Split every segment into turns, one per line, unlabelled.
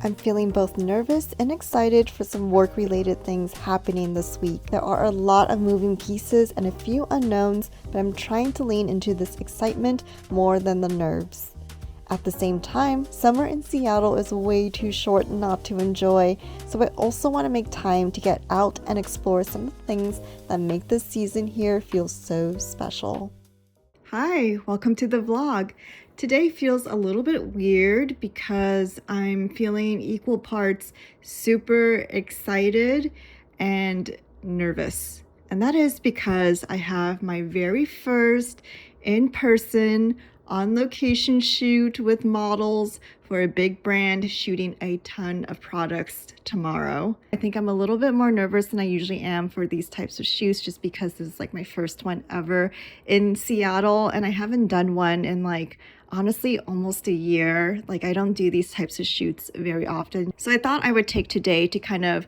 I'm feeling both nervous and excited for some work-related things happening this week. There are a lot of moving pieces and a few unknowns, but I'm trying to lean into this excitement more than the nerves. At the same time, summer in Seattle is way too short not to enjoy, so I also want to make time to get out and explore some of the things that make this season here feel so special. Hi, welcome to the vlog. Today feels a little bit weird because I'm feeling equal parts super excited and nervous. And that is because I have my very first in-person on location shoot with models for a big brand shooting a ton of products tomorrow. I think I'm a little bit more nervous than I usually am for these types of shoots just because this is like my first one ever in Seattle, and I haven't done one in honestly almost a year. I don't do these types of shoots very often. So I thought I would take today to kind of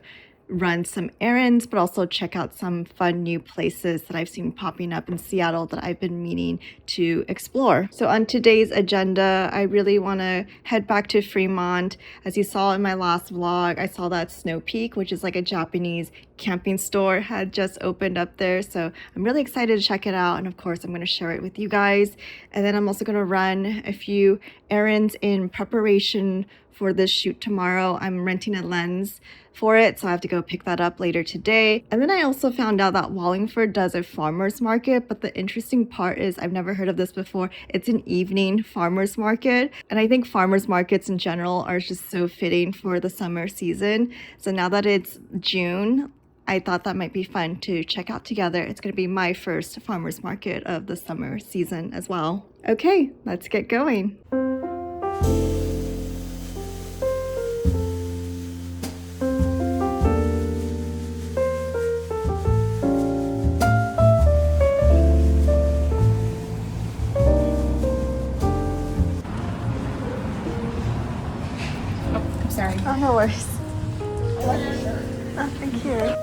run some errands, but also check out some fun new places that I've seen popping up in Seattle that I've been meaning to explore. So on today's agenda, I really want to head back to Fremont. As you saw in my last vlog, I saw that Snow Peak, which is like a Japanese camping store, had just opened up there. So I'm really excited to check it out. And of course, I'm going to share it with you guys. And then I'm also going to run a few errands in preparation for this shoot tomorrow. I'm renting a lens for it, so I have to go pick that up later today. And then I also found out that Wallingford does a farmer's market, but the interesting part is I've never heard of this before. It's an evening farmer's market, and I think farmer's markets in general are just so fitting for the summer season. So now that it's June, I thought that might be fun to check out together. It's going to be my first farmer's market of the summer season as well. Okay, let's get going. Oh, no worries. Oh, thank you.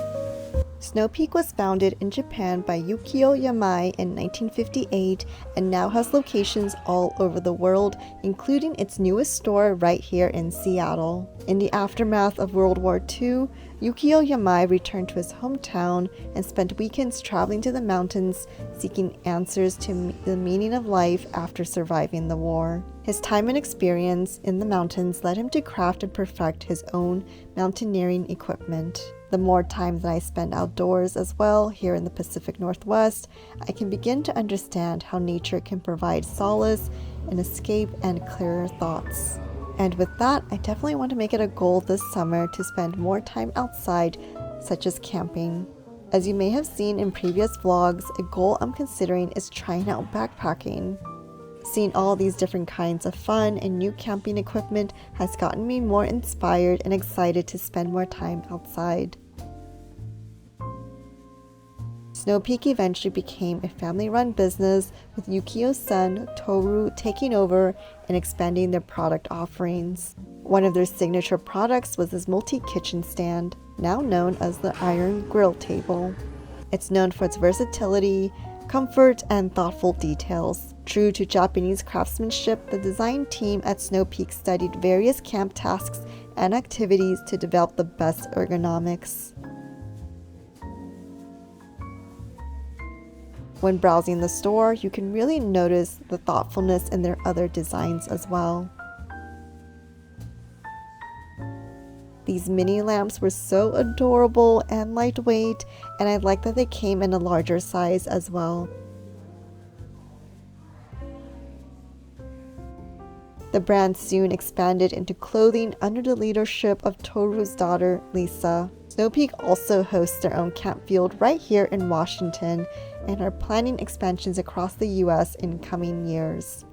Snow Peak was founded in Japan by Yukio Yamai in 1958 and now has locations all over the world, including its newest store right here in Seattle. In the aftermath of World War II, Yukio Yamai returned to his hometown and spent weekends traveling to the mountains, seeking answers to the meaning of life after surviving the war. His time and experience in the mountains led him to craft and perfect his own mountaineering equipment. The more time that I spend outdoors as well here in the Pacific Northwest, I can begin to understand how nature can provide solace, an escape, and clearer thoughts. And with that, I definitely want to make it a goal this summer to spend more time outside, such as camping. As you may have seen in previous vlogs, a goal I'm considering is trying out backpacking. Seeing all these different kinds of fun and new camping equipment has gotten me more inspired and excited to spend more time outside. Snow Peak eventually became a family-run business, with Yukio's son, Toru, taking over and expanding their product offerings. One of their signature products was this multi-kitchen stand, now known as the Iron Grill Table. It's known for its versatility, comfort, and thoughtful details. True to Japanese craftsmanship, the design team at Snow Peak studied various camp tasks and activities to develop the best ergonomics. When browsing the store, you can really notice the thoughtfulness in their other designs as well. These mini lamps were so adorable and lightweight, and I like that they came in a larger size as well. The brand soon expanded into clothing under the leadership of Toru's daughter, Lisa. Snow Peak also hosts their own camp field right here in Washington and are planning expansions across the US in coming years.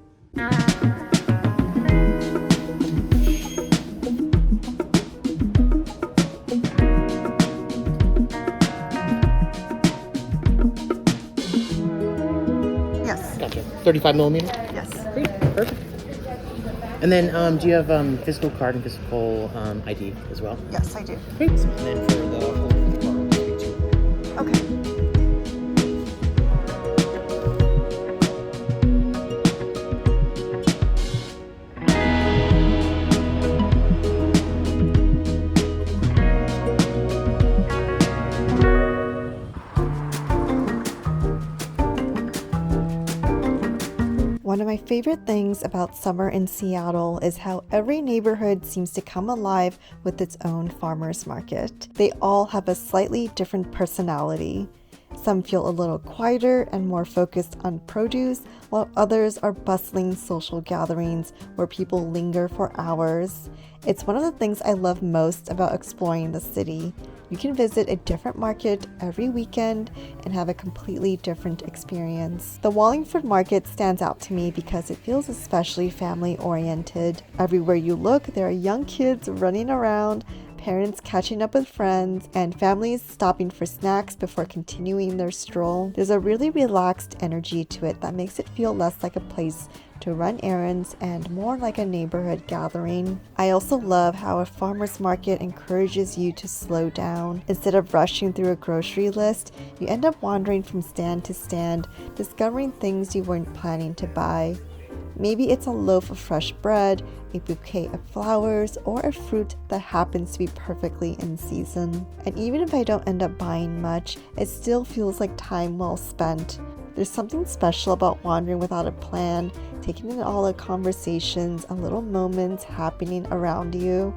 Yes.
Gotcha. 35 millimeter?
Yes.
Great. Perfect. And then do you have physical card and physical ID as well?
Yes, I do.
Great. And then for the whole card,
Okay. of my favorite things about summer in Seattle is how every neighborhood seems to come alive with its own farmers market. They all have a slightly different personality. Some feel a little quieter and more focused on produce, while others are bustling social gatherings where people linger for hours. It's one of the things I love most about exploring the city. You can visit a different market every weekend and have a completely different experience. The Wallingford market stands out to me because it feels especially family-oriented. Everywhere you look, there are young kids running around, parents catching up with friends, and families stopping for snacks before continuing their stroll. There's a really relaxed energy to it that makes it feel less like a place to run errands and more like a neighborhood gathering. I also love how a farmer's market encourages you to slow down. Instead of rushing through a grocery list, you end up wandering from stand to stand, discovering things you weren't planning to buy. Maybe it's a loaf of fresh bread, a bouquet of flowers, or a fruit that happens to be perfectly in season. And even if I don't end up buying much, it still feels like time well spent. There's something special about wandering without a plan, taking in all the conversations and little moments happening around you.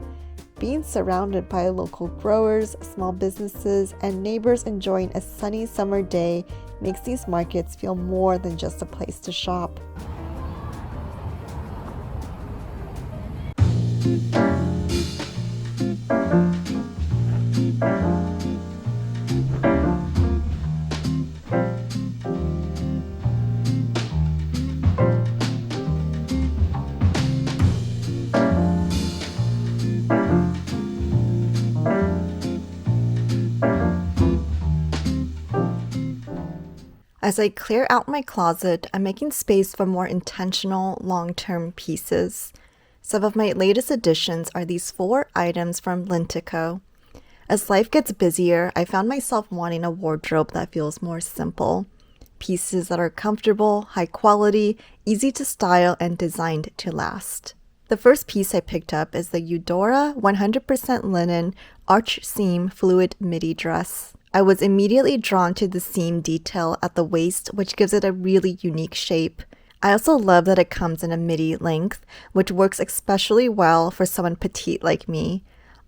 Being surrounded by local growers, small businesses, and neighbors enjoying a sunny summer day makes these markets feel more than just a place to shop. As I clear out my closet, I'm making space for more intentional, long-term pieces. Some of my latest additions are these 4 items from Lintico. As life gets busier, I found myself wanting a wardrobe that feels more simple. Pieces that are comfortable, high quality, easy to style, and designed to last. The first piece I picked up is the Eudora 100% linen arch seam fluid midi dress. I was immediately drawn to the seam detail at the waist, which gives it a really unique shape. I also love that it comes in a midi length, which works especially well for someone petite like me.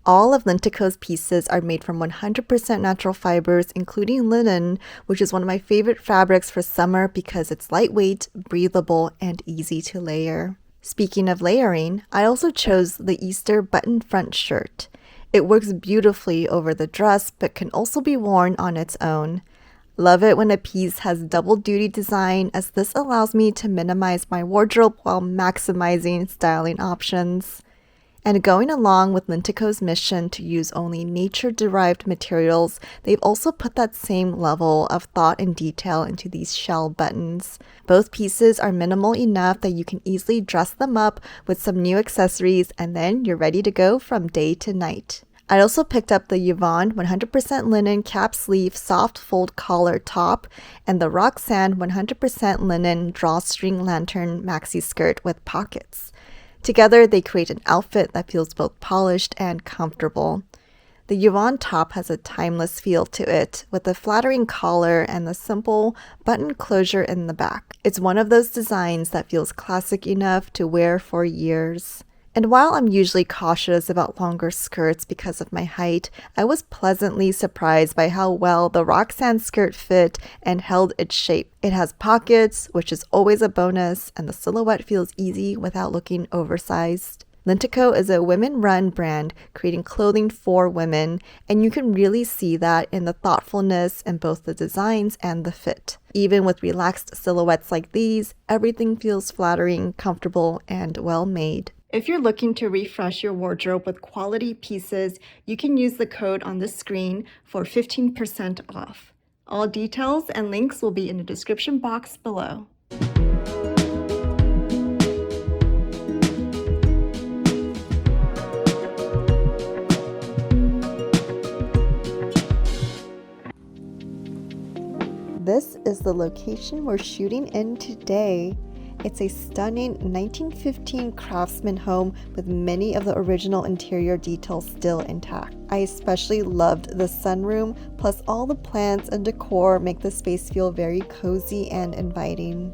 All of Lintico's pieces are made from 100% natural fibers, including linen, which is one of my favorite fabrics for summer because it's lightweight, breathable, and easy to layer. Speaking of layering, I also chose the Easter button front shirt. It works beautifully over the dress, but can also be worn on its own. Love it when a piece has double duty design, as this allows me to minimize my wardrobe while maximizing styling options. And going along with Lintico's mission to use only nature-derived materials, they've also put that same level of thought and detail into these shell buttons. Both pieces are minimal enough that you can easily dress them up with some new accessories, and then you're ready to go from day to night. I also picked up the Yvonne 100% linen cap sleeve soft fold collar top and the Roxanne 100% linen drawstring lantern maxi skirt with pockets. Together, they create an outfit that feels both polished and comfortable. The Yvonne top has a timeless feel to it, with a flattering collar and the simple button closure in the back. It's one of those designs that feels classic enough to wear for years. And while I'm usually cautious about longer skirts because of my height, I was pleasantly surprised by how well the Roxanne skirt fit and held its shape. It has pockets, which is always a bonus, and the silhouette feels easy without looking oversized. Lintico is a women-run brand creating clothing for women, and you can really see that in the thoughtfulness in both the designs and the fit. Even with relaxed silhouettes like these, everything feels flattering, comfortable, and well-made. If you're looking to refresh your wardrobe with quality pieces, you can use the code on the screen for 15% off. All details and links will be in the description box below. This is the location we're shooting in today. It's a stunning 1915 craftsman home with many of the original interior details still intact. I especially loved the sunroom, plus all the plants and decor make the space feel very cozy and inviting.